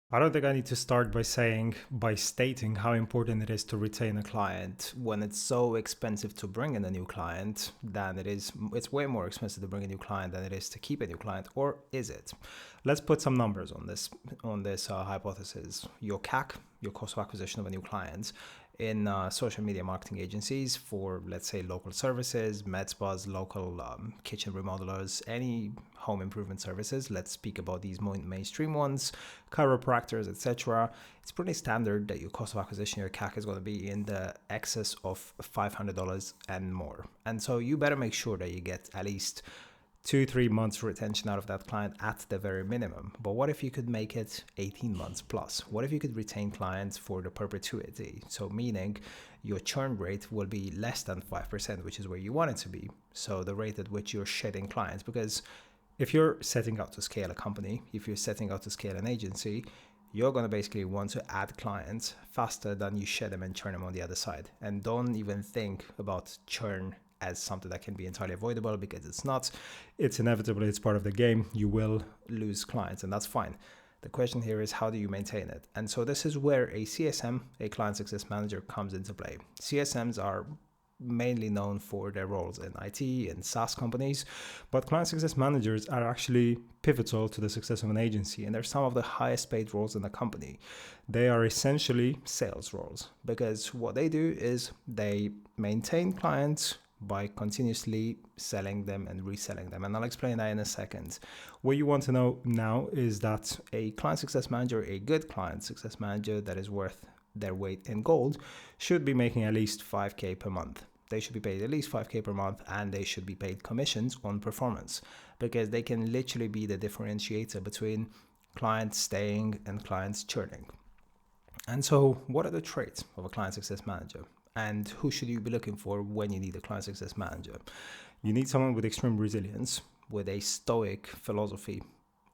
I don't think I need to start by stating how important it is to retain a client when it's so expensive to bring in a new client than it's way more expensive to bring a new client than it is to keep a new client, or is it? Let's put some numbers on this hypothesis. Your CAC, your cost of acquisition of a new client, in social media marketing agencies for, let's say, local services, med spas, local kitchen remodelers, any home improvement services. Let's speak about these mainstream ones, chiropractors, etc. It's pretty standard that your cost of acquisition, your CAC, is going to be in the excess of $500 and more. And so you better make sure that you get at least 2-3 months retention out of that client at the very minimum. But what if you could make it 18 months plus? What if you could retain clients for the perpetuity? So meaning your churn rate will be less than 5%, which is where you want it to be. So the rate at which you're shedding clients, because if you're setting out to scale a company, if you're setting out to scale an agency, you're going to basically want to add clients faster than you shed them and churn them on the other side. And don't even think about churn as something that can be entirely avoidable, because it's not. It's inevitable. It's part of the game. You will lose clients, and that's fine. The question here is, how do you maintain it? And so this is where a CSM, a client success manager, comes into play. CSMs are mainly known for their roles in IT and SaaS companies, but client success managers are actually pivotal to the success of an agency, and they're some of the highest paid roles in the company. They are essentially sales roles, because what they do is they maintain clients by continuously selling them and reselling them. And I'll explain that in a second. What you want to know now is that a client success manager, a good client success manager that is worth their weight in gold, should be making at least 5K per month. They should be paid at least 5K per month, and they should be paid commissions on performance, because they can literally be the differentiator between clients staying and clients churning. And so what are the traits of a client success manager? And who should you be looking for when you need a client success manager? You need someone with extreme resilience, with a stoic philosophy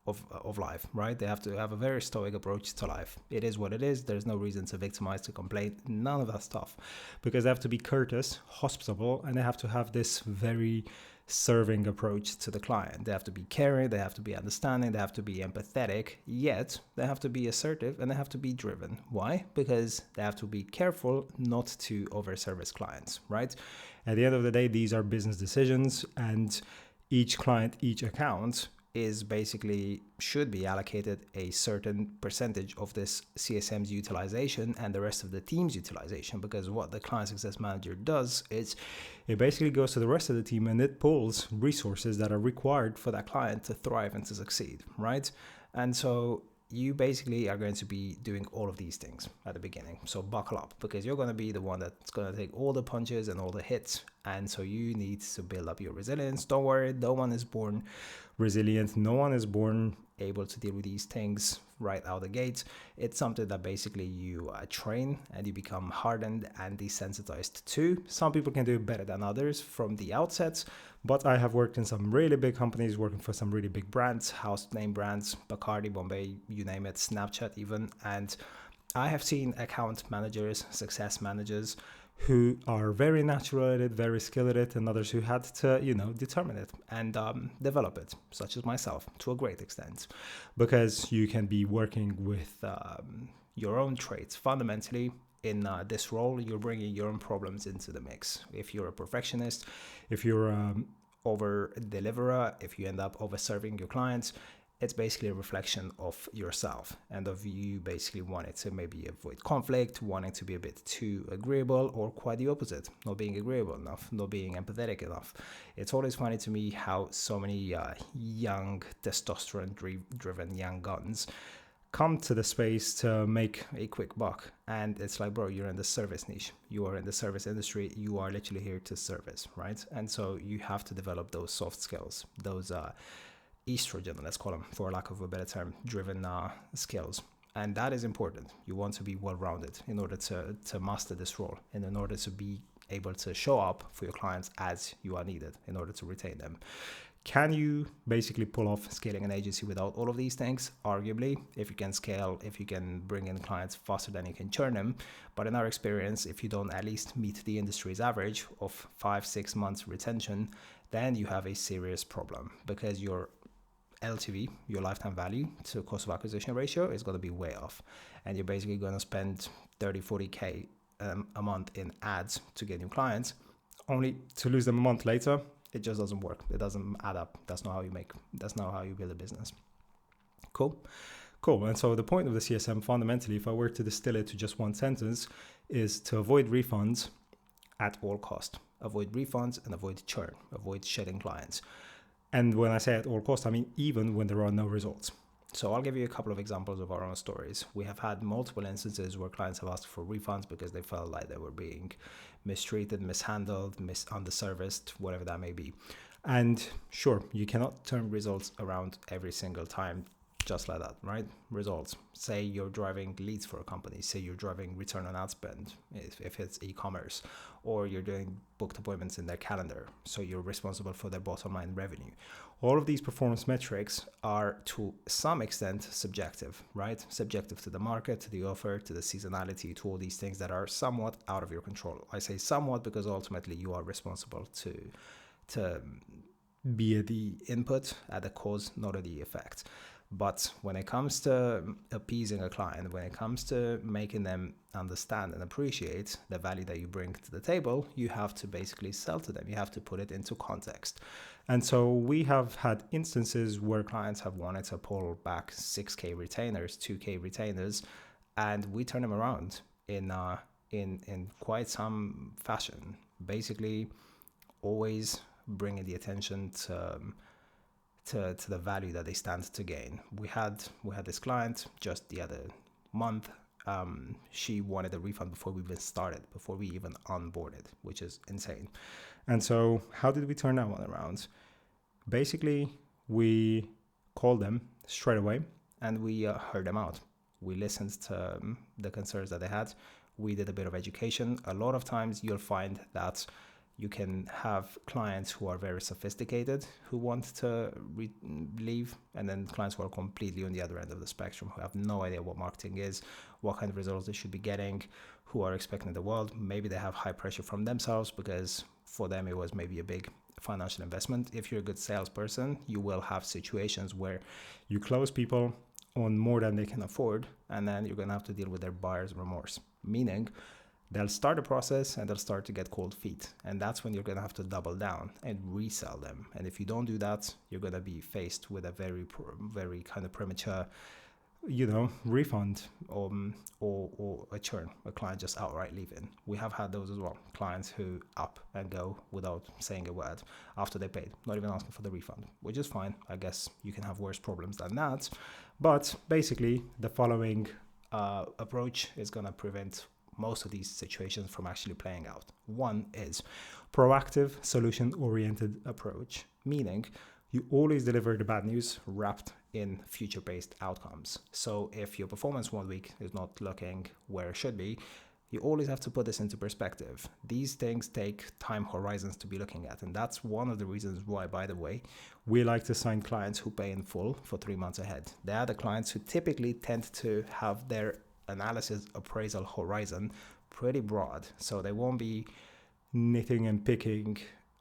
of life, right? They have to have a very stoic approach to life. It is what it is. There's no reason to victimize, to complain, none of that stuff. Because they have to be courteous, hospitable, and they have to have this very serving approach to the client. They have to be caring, they have to be understanding, they have to be empathetic, yet they have to be assertive and they have to be driven. Why? Because they have to be careful not to overservice clients, right? At the end of the day, these are business decisions, and each client, each account is basically should be allocated a certain percentage of this CSM's utilization and the rest of the team's utilization, because what the client success manager does is it basically goes to the rest of the team and it pulls resources that are required for that client to thrive and to succeed, right? And so you basically are going to be doing all of these things at the beginning. So buckle up, because you're going to be the one that's going to take all the punches and all the hits. And so you need to build up your resilience. Don't worry, no one is born resilient. No one is born able to deal with these things right out the gate. It's something that basically you train and you become hardened and desensitized to. Some people can do it better than others from the outset, but I have worked in some really big companies, working for some really big brands, house name brands, Bacardi, Bombay, you name it, Snapchat even, and I have seen account managers, success managers who are very natural at it, very skilled at it, and others who had to, determine it and develop it, such as myself, to a great extent, because you can be working with your own traits. Fundamentally, in this role, you're bringing your own problems into the mix. If you're a perfectionist, if you're over deliverer, if you end up over serving your clients, it's basically a reflection of yourself and of you basically wanting to maybe avoid conflict, wanting to be a bit too agreeable, or quite the opposite, not being agreeable enough, not being empathetic enough. It's always funny to me how so many young testosterone-driven young guns come to the space to make a quick buck. And it's like, bro, you're in the service niche. You are in the service industry. You are literally here to service, right? And so you have to develop those soft skills, those estrogen, let's call them, for lack of a better term, driven skills. And that is important. You want to be well-rounded in order to master this role and in order to be able to show up for your clients as you are needed in order to retain them. Can you basically pull off scaling an agency without all of these things? Arguably, if you can scale, if you can bring in clients faster than you can churn them. But in our experience, if you don't at least meet the industry's average of 5-6 months retention, then you have a serious problem, because you're LTV, your lifetime value to cost of acquisition ratio, is going to be way off. And you're basically going to spend 30, 40K a month in ads to get new clients, only to lose them a month later. It just doesn't work. It doesn't add up. That's not how you build a business. Cool. And so the point of the CSM, fundamentally, if I were to distill it to just one sentence, is to avoid refunds at all cost. Avoid refunds and avoid churn. Avoid shedding clients. And when I say at all cost, I mean even when there are no results. So I'll give you a couple of examples of our own stories. We have had multiple instances where clients have asked for refunds because they felt like they were being mistreated, mishandled, underserviced, whatever that may be. And sure, you cannot turn results around every single time just like that, right? Results. Say you're driving leads for a company. Say you're driving return on ad spend if it's e-commerce, or you're doing booked appointments in their calendar. So you're responsible for their bottom line revenue. All of these performance metrics are to some extent subjective, right? Subjective to the market, to the offer, to the seasonality, to all these things that are somewhat out of your control. I say somewhat because ultimately you are responsible to be at the input, at the cause, not at the effect. But when it comes to appeasing a client, when it comes to making them understand and appreciate the value that you bring to the table, you have to basically sell to them. You have to put it into context. And so we have had instances where clients have wanted to pull back 6K retainers, 2K retainers, and we turn them around in quite some fashion. Basically, always bringing the attention to the value that they stand to gain. We had this client just the other month. She wanted a refund before we even started, before we even onboarded, which is insane. And so how did we turn that one around? Basically, we called them straight away and we heard them out. We listened to the concerns that they had. We did a bit of education. A lot of times you'll find that you can have clients who are very sophisticated who want to leave, and then clients who are completely on the other end of the spectrum, who have no idea what marketing is, what kind of results they should be getting, who are expecting the world. Maybe they have high pressure from themselves because for them it was maybe a big financial investment. If you're a good salesperson, you will have situations where you close people on more than they can afford, and then you're going to have to deal with their buyer's remorse, meaning they'll start a process and they'll start to get cold feet. And that's when you're going to have to double down and resell them. And if you don't do that, you're going to be faced with a very, very kind of premature, refund or a churn, a client just outright leaving. We have had those as well. Clients who up and go without saying a word after they paid, not even asking for the refund, which is fine. I guess you can have worse problems than that. But basically, the following approach is going to prevent most of these situations from actually playing out. One is proactive, solution-oriented approach, meaning you always deliver the bad news wrapped in future-based outcomes. So if your performance one week is not looking where it should be, you always have to put this into perspective. These things take time horizons to be looking at. And that's one of the reasons why, by the way, we like to sign clients who pay in full for 3 months ahead. They are the clients who typically tend to have their analysis appraisal horizon pretty broad, so they won't be knitting and picking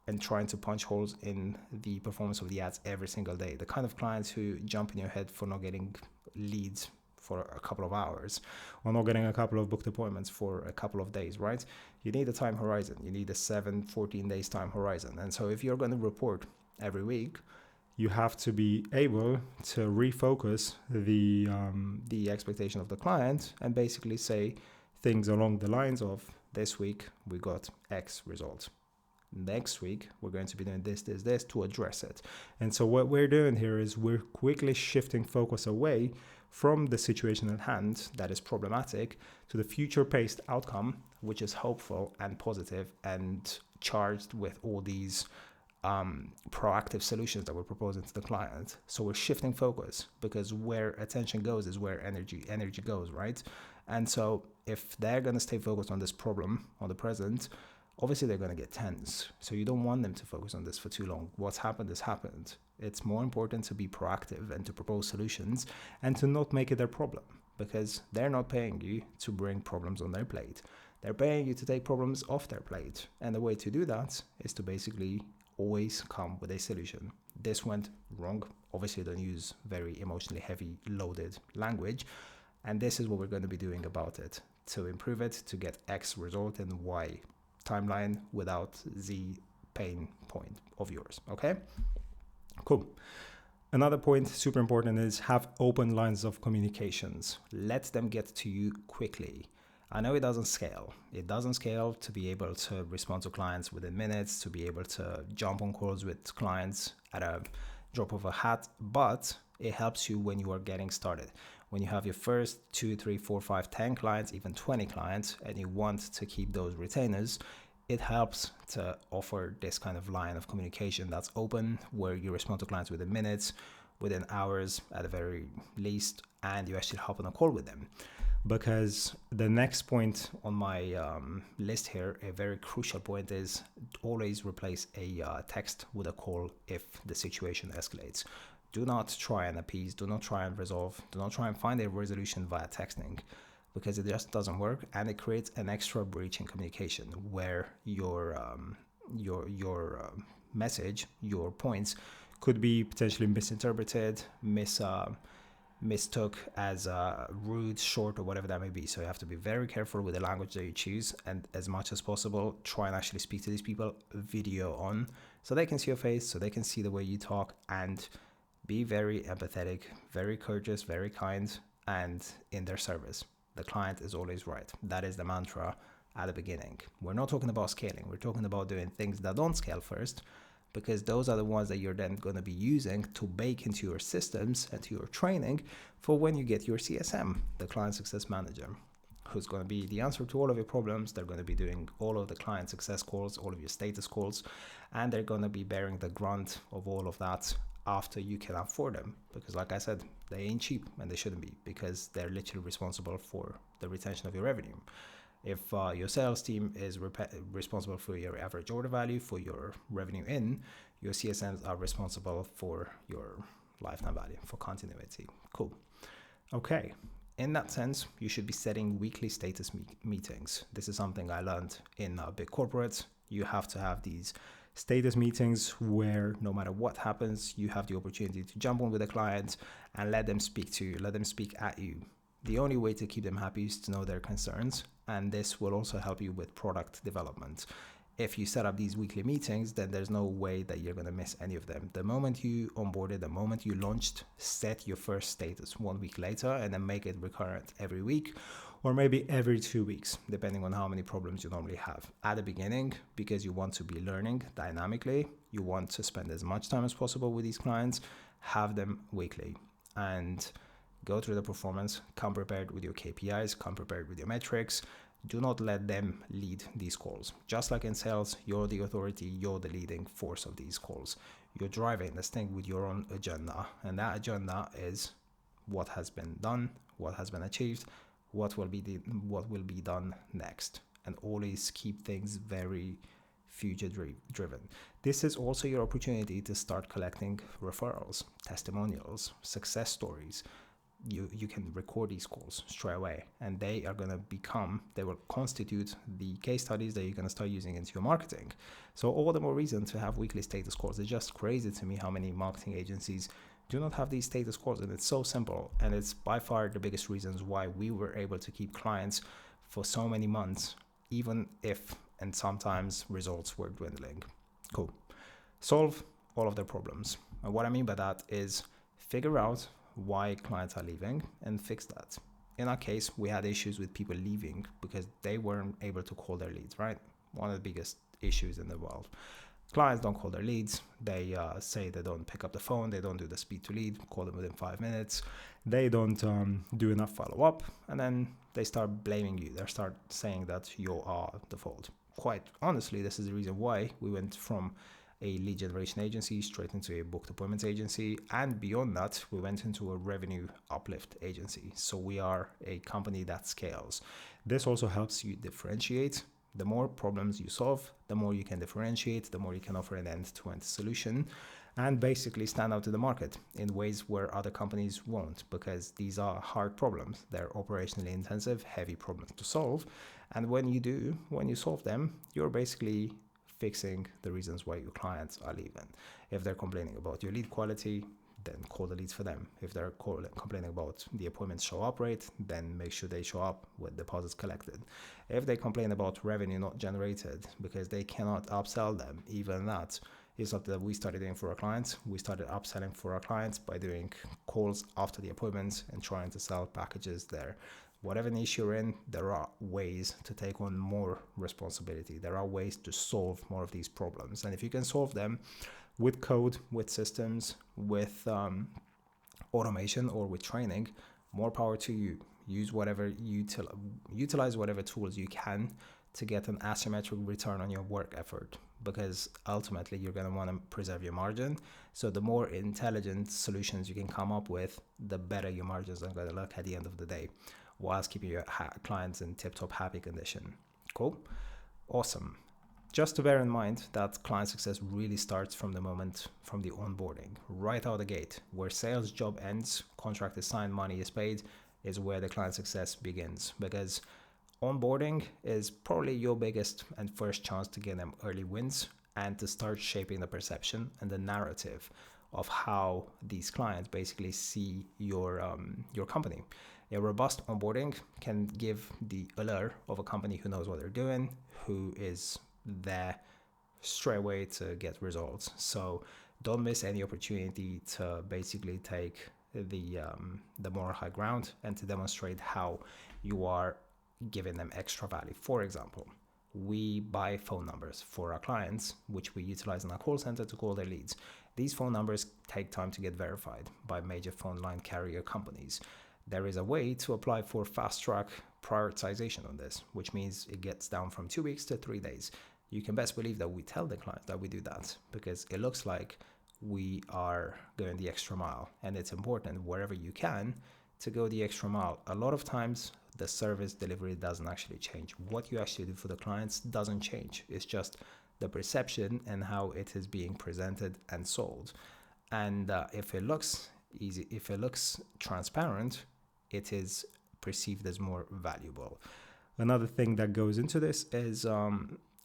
and trying to punch holes in the performance of the ads every single day. The kind of clients who jump in your head for not getting leads for a couple of hours or not getting a couple of booked appointments for a couple of days, right? You need a time horizon. You need a 14 days time horizon. And so if you're going to report every week, you have to be able to refocus the expectation of the client and basically say things along the lines of, this week we got X result. Next week we're going to be doing this to address it. And so what we're doing here is we're quickly shifting focus away from the situation at hand that is problematic to the future-paced outcome, which is hopeful and positive and charged with all these proactive solutions that we're proposing to the client. So we're shifting focus, because where attention goes is where energy goes, right? And so if they're going to stay focused on this problem, on the present, obviously they're going to get tense. So you don't want them to focus on this for too long. What's happened has happened. It's more important to be proactive and to propose solutions and to not make it their problem, because they're not paying you to bring problems on their plate. They're paying you to take problems off their plate. And the way to do that is to basically always come with a solution. this went wrong. Obviously, don't use very emotionally heavy loaded language. And this is what we're going to be doing about it to improve it, to get X result and Y timeline without Z pain point of yours. Okay, cool. Another point, super important, is have open lines of communications. Let them get to you quickly. I know it doesn't scale. It doesn't scale to be able to respond to clients within minutes, to be able to jump on calls with clients at a drop of a hat, but it helps you when you are getting started. When you have your first 2, 3, 4, 5, 10 clients, even 20 clients, and you want to keep those retainers, it helps to offer this kind of line of communication that's open, where you respond to clients within minutes, within hours at the very least, and you actually hop on a call with them. Because the next point on my list here, a very crucial point, is always replace a text with a call if the situation escalates. Do not try and appease, do not try and resolve, do not try and find a resolution via texting, because it just doesn't work, and it creates an extra breach in communication where your message, your points could be potentially misinterpreted, mistook as rude, short, or whatever that may be. So you have to be very careful with the language that you choose, and as much as possible, try and actually speak to these people video on, so they can see your face, so they can see the way you talk, and be very empathetic, very courteous, very kind, and in their service. The client is always right. That is the mantra at the beginning. We're not talking about scaling. We're talking about doing things that don't scale first, because those are the ones that you're then going to be using to bake into your systems and to your training for when you get your CSM, the client success manager, who's going to be the answer to all of your problems. They're going to be doing all of the client success calls, all of your status calls, and they're going to be bearing the grunt of all of that after you can afford them. Because like I said, they ain't cheap, and they shouldn't be, because they're literally responsible for the retention of your revenue. If your sales team is responsible for your average order value, for your revenue in, your CSMs are responsible for your lifetime value, for continuity. Cool. Okay. In that sense, you should be setting weekly status meetings. This is something I learned in big corporates. You have to have these status meetings where no matter what happens, you have the opportunity to jump on with a client and let them speak to you, let them speak at you. The only way to keep them happy is to know their concerns, and this will also help you with product development. If you set up these weekly meetings, then there's no way that you're going to miss any of them. The moment you onboarded, the moment you launched, set your first status 1 week later, and then make it recurrent every week, or maybe every 2 weeks, depending on how many problems you normally have at the beginning, because you want to be learning dynamically. You want to spend as much time as possible with these clients. Have them weekly and go through the performance. Come prepared with your KPIs, come prepared with your metrics. Do not let them lead these calls. Just like in sales, you're the authority, you're the leading force of these calls. You're driving this thing with your own agenda, and that agenda is what has been done, what has been achieved, what will be done next, and always keep things very future driven. This is also your opportunity to start collecting referrals, testimonials, success stories. You can record these calls straight away, and they will constitute the case studies that you're going to start using into your marketing. So all the more reason to have weekly status calls. It's just crazy to me how many marketing agencies do not have these status calls, and it's so simple, and it's by far the biggest reasons why we were able to keep clients for so many months, even if and sometimes results were dwindling. Cool. Solve all of their problems. And what I mean by that is figure out why clients are leaving and fix that. In our case, we had issues with people leaving because they weren't able to call their leads, right? One of the biggest issues in the world. Clients don't call their leads. They say they don't pick up the phone. They don't do the speed to lead, call them within 5 minutes. They don't do enough follow-up. And then they start blaming you. They start saying that you are the fault. Quite honestly, this is the reason why we went from a lead generation agency straight into a booked appointments agency. And beyond that, we went into a revenue uplift agency. So we are a company that scales. This also helps you differentiate. The more problems you solve, the more you can differentiate, the more you can offer an end-to-end solution and basically stand out to the market in ways where other companies won't, because these are hard problems. They're operationally intensive, heavy problems to solve. And when you solve them, you're basically fixing the reasons why your clients are leaving. If they're complaining about your lead quality, then call the leads for them. If they're complaining about the appointment show up rate, then make sure they show up with deposits collected. If they complain about revenue not generated because they cannot upsell them, even that is something that we started doing for our clients. We started upselling for our clients by doing calls after the appointments and trying to sell packages there. Whatever niche you're in, there are ways to take on more responsibility. There are ways to solve more of these problems. And if you can solve them with code, with systems, with automation, or with training, more power to you. Use whatever utilize whatever tools you can to get an asymmetric return on your work effort, because ultimately you're going to want to preserve your margin. So the more intelligent solutions you can come up with, the better your margins are going to look at the end of the day, whilst keeping your clients in tip-top happy condition. Cool? Awesome. Just to bear in mind that client success really starts from the onboarding, right out the gate. Where sales job ends, contract is signed, money is paid, is where the client success begins. Because onboarding is probably your biggest and first chance to get them early wins and to start shaping the perception and the narrative of how these clients basically see your company. A robust onboarding can give the allure of a company who knows what they're doing, who is there straight away to get results. So don't miss any opportunity to basically take the moral high ground and to demonstrate how you are giving them extra value. For example, we buy phone numbers for our clients, which we utilize in our call center to call their leads. These phone numbers take time to get verified by major phone line carrier companies. There is a way to apply for fast track prioritization on this, which means it gets down from 2 weeks to 3 days. You can best believe that we tell the client that we do that because it looks like we are going the extra mile, and it's important wherever you can to go the extra mile. A lot of times the service delivery doesn't actually change. What you actually do for the clients doesn't change. It's just the perception and how it is being presented and sold. And if it looks easy, if it looks transparent, it is perceived as more valuable. Another thing that goes into this is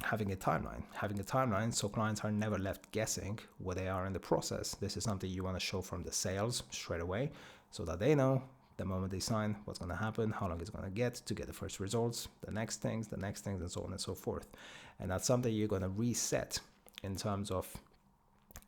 having a timeline so clients are never left guessing where they are in the process. This is something you want to show from the sales straight away so that they know the moment they sign what's going to happen, how long it's going to get the first results, the next things, and so on and so forth. And that's something you're going to reset in terms of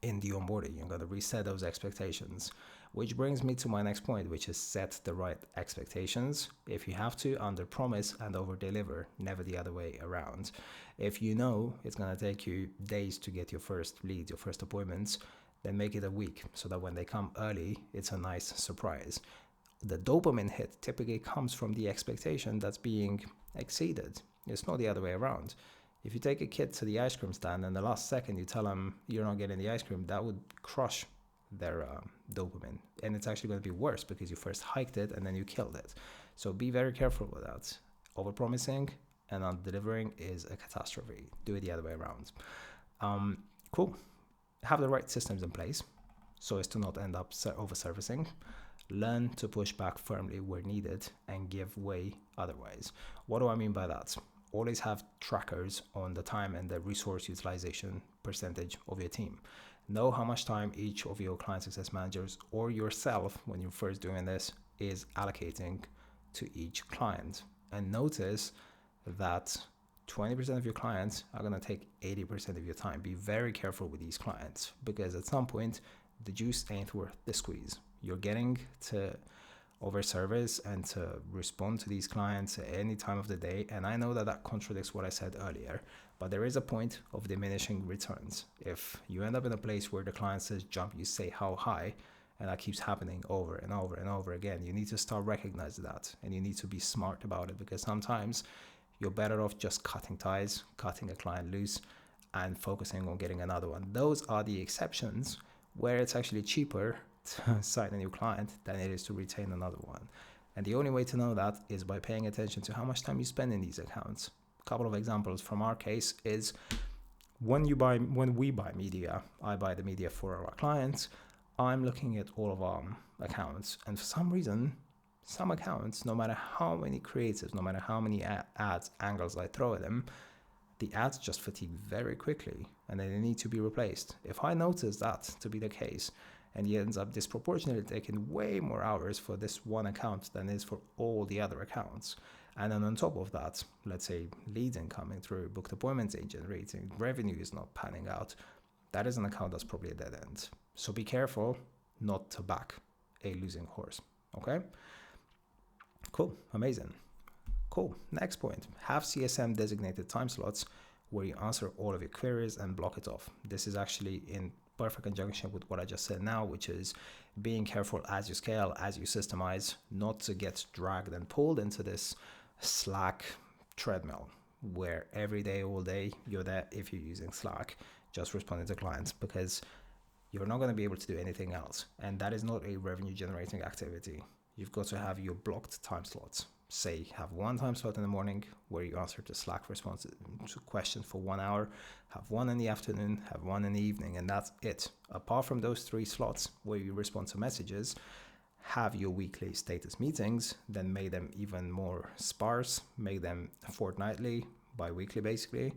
in the onboarding. You're going to reset those expectations, which brings me to my next point, which is set the right expectations. If you have to, under promise and over deliver, never the other way around. If you know it's going to take you days to get your first leads, your first appointments, then make it a week so that when they come early, it's a nice surprise. The dopamine hit typically comes from the expectation that's being exceeded. It's not the other way around. If you take a kid to the ice cream stand and the last second you tell them you're not getting the ice cream, that would crush their dopamine. And it's actually going to be worse because you first hiked it and then you killed it. So be very careful with that. Over-promising and under-delivering is a catastrophe. Do it the other way around. Cool. Have the right systems in place so as to not end up over-servicing. Learn to push back firmly where needed and give way otherwise. What do I mean by that? Always have trackers on the time and the resource utilization percentage of your team. Know how much time each of your client success managers or yourself, when you're first doing this, is allocating to each client. And notice that 20% of your clients are going to take 80% of your time. Be very careful with these clients because at some point, the juice ain't worth the squeeze. You're getting to over service and to respond to these clients at any time of the day. And I know that that contradicts what I said earlier, but there is a point of diminishing returns. If you end up in a place where the client says jump, you say how high, and that keeps happening over and over and over again, you need to start recognizing that and you need to be smart about it because sometimes you're better off just cutting ties, cutting a client loose and focusing on getting another one. Those are the exceptions where it's actually cheaper to sign a new client than it is to retain another one. And the only way to know that is by paying attention to how much time you spend in these accounts. A couple of examples from our case is when we buy media, I buy the media for our clients, I'm looking at all of our accounts. And for some reason, some accounts, no matter how many creatives, no matter how many ads, angles I throw at them, the ads just fatigue very quickly and then they need to be replaced. If I notice that to be the case, and he ends up disproportionately taking way more hours for this one account than is for all the other accounts, and then on top of that, let's say leads incoming through, booked appointments ain't generating, revenue is not panning out, that is an account that's probably a dead end. So be careful not to back a losing horse. Okay? Cool. Amazing. Cool. Next point. Have CSM designated time slots where you answer all of your queries and block it off. This is actually in perfect conjunction with what I just said now, which is being careful as you scale, as you systemize, not to get dragged and pulled into this Slack treadmill where every day, all day, you're there if you're using Slack, just responding to clients, because you're not going to be able to do anything else. And that is not a revenue generating activity. You've got to have your blocked time slots. Say, have one time slot in the morning where you answer to Slack responses to questions for 1 hour, have one in the afternoon, have one in the evening, and that's it. Apart from those 3 slots where you respond to messages, have your weekly status meetings, then make them even more sparse, make them fortnightly, bi-weekly basically,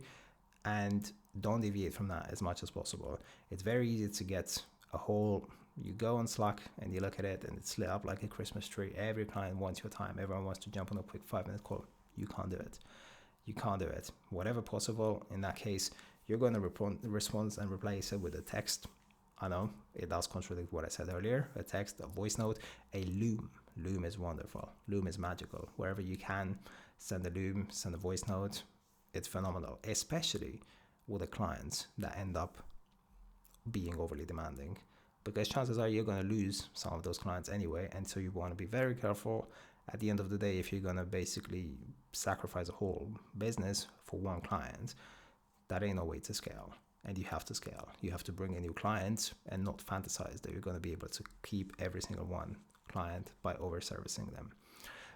and don't deviate from that as much as possible. It's very easy to get a whole, you go on Slack and you look at it and it's lit up like a Christmas tree. Every client wants your time. Everyone wants to jump on a quick 5-minute call. You can't do it. You can't do it. Whatever possible, in that case, you're going to respond and replace it with a text. I know it does contradict what I said earlier. A text, a voice note, a loom. Loom is wonderful. Loom is magical. Wherever you can, send a loom, send a voice note. It's phenomenal, especially with the clients that end up being overly demanding, because chances are you're going to lose some of those clients anyway. And so you want to be very careful at the end of the day. If you're going to basically sacrifice a whole business for one client, that ain't no way to scale. And you have to scale. You have to bring in new clients and not fantasize that you're going to be able to keep every single one client by over servicing them.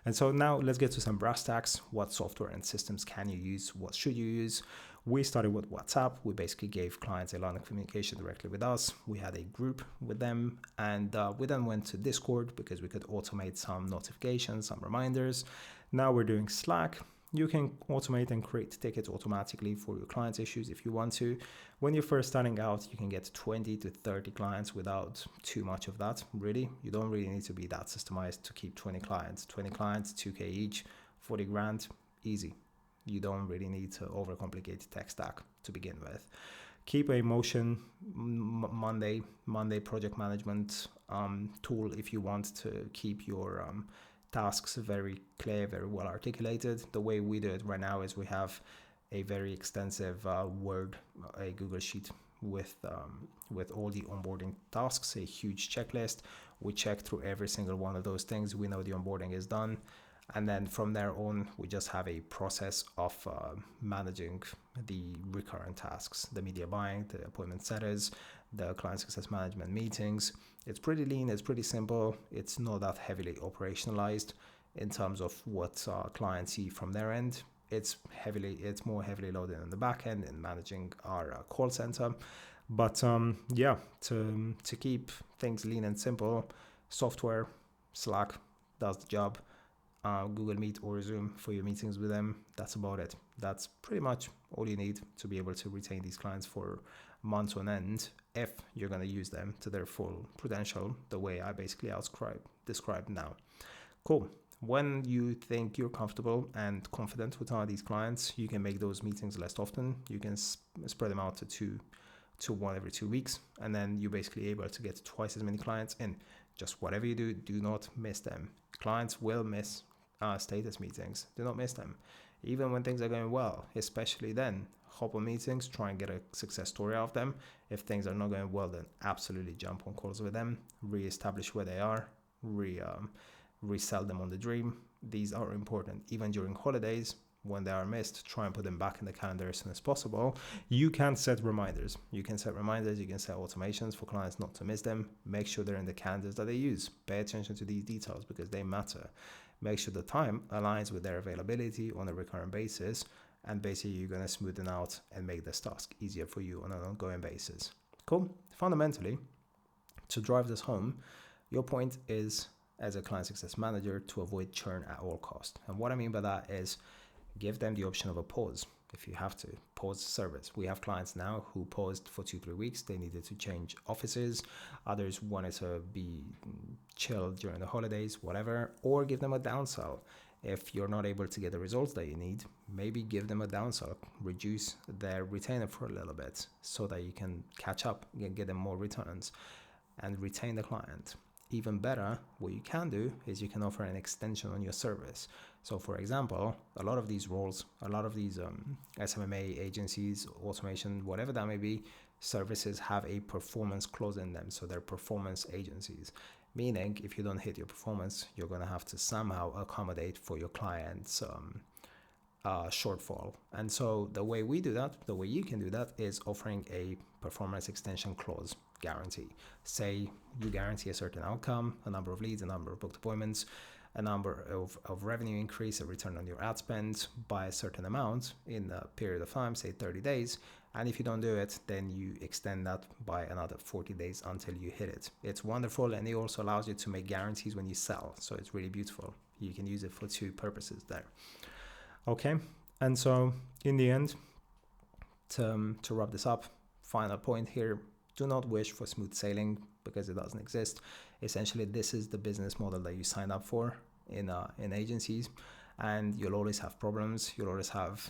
And so now let's get to some brass tacks. What software and systems can you use? What should you use? We started with WhatsApp. We basically gave clients a line of communication directly with us. We had a group with them, and we then went to Discord because we could automate some notifications, some reminders. Now we're doing Slack. You can automate and create tickets automatically for your clients' issues if you want to. When you're first starting out, you can get 20 to 30 clients without too much of that, really. You don't really need to be that systemized to keep 20 clients. 20 clients, 2K each, 40 grand, easy. You don't really need to overcomplicate the tech stack to begin with. Keep a Motion Monday project management tool if you want to keep your tasks very clear, very well articulated. The way we do it right now is we have a very extensive Word, a Google Sheet with all the onboarding tasks, a huge checklist. We check through every single one of those things. We know the onboarding is done. And then from there on, we just have a process of managing the recurrent tasks, the media buying, the appointment setters, the client success management meetings. It's pretty lean, it's pretty simple. It's not that heavily operationalized in terms of what clients see from their end. It's more heavily loaded on the back end in managing our call center. But to keep things lean and simple, software, Slack does the job. Google Meet or Zoom for your meetings with them. That's about it. That's pretty much all you need to be able to retain these clients for months on end if you're going to use them to their full potential, the way I basically described now. Cool. When you think you're comfortable and confident with some of these clients, you can make those meetings less often. You can spread them out to one every 2 weeks, and then you're basically able to get twice as many clients in. Just whatever you do not miss them. Clients will miss status meetings. Do not miss them. Even when things are going well, especially then, hop on meetings, try and get a success story out of them. If things are not going well, then absolutely jump on calls with them, re-establish where they are, resell them on the dream. These are important. Even during holidays, when they are missed, try and put them back in the calendar as soon as possible. You can set reminders. You can set automations for clients not to miss them. Make sure they're in the calendars that they use. Pay attention to these details because they matter. Make sure the time aligns with their availability on a recurrent basis, and basically you're going to smoothen out and make this task easier for you on an ongoing basis. Cool. Fundamentally, to drive this home, your point is, as a client success manager, to avoid churn at all costs. And what I mean by that is give them the option of a pause. if you have to, pause the service. We have clients now who paused for 2-3 weeks. They needed to change offices. Others wanted to be chill during the holidays, whatever, or give them a downsell. If you're not able to get the results that you need, maybe give them a downsell, reduce their retainer for a little bit so that you can catch up and get them more returns and retain the client. Even better, what you can do is you can offer an extension on your service. So for example, a lot of these roles, a lot of these SMMA agencies, automation, whatever that may be, services have a performance clause in them. So they're performance agencies, meaning if you don't hit your performance, you're going to have to somehow accommodate for your client's shortfall. And so the way we do that, the way you can do that, is offering a performance extension clause guarantee. Say you guarantee a certain outcome, a number of leads, a number of booked appointments, a number of revenue increase, a return on your ad spend by a certain amount in a period of time, say 30 days. And if you don't do it, then you extend that by another 40 days until you hit it. It's wonderful, and it also allows you to make guarantees when you sell. So it's really beautiful. You can use it for two purposes there. Okay, and so in the end, to wrap this up, final point here, do not wish for smooth sailing because it doesn't exist. Essentially, this is the business model that you sign up for in agencies, and you'll always have problems. You'll always have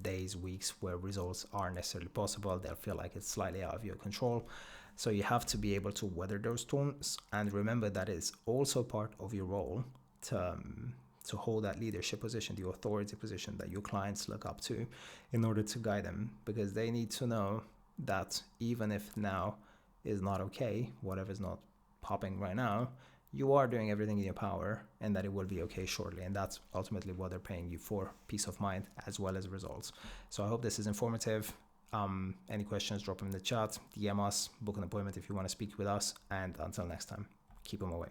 days, weeks where results aren't necessarily possible. They'll feel like it's slightly out of your control. So you have to be able to weather those storms, and remember that it's also part of your role to hold that leadership position, the authority position that your clients look up to, in order to guide them, because they need to know that even if now is not okay, whatever's not popping right now, you are doing everything in your power and that it will be okay shortly. And that's ultimately what they're paying you for, peace of mind as well as results. So I hope this is informative. Any questions, drop them in the chat, DM us, book an appointment if you want to speak with us. And until next time, keep them away.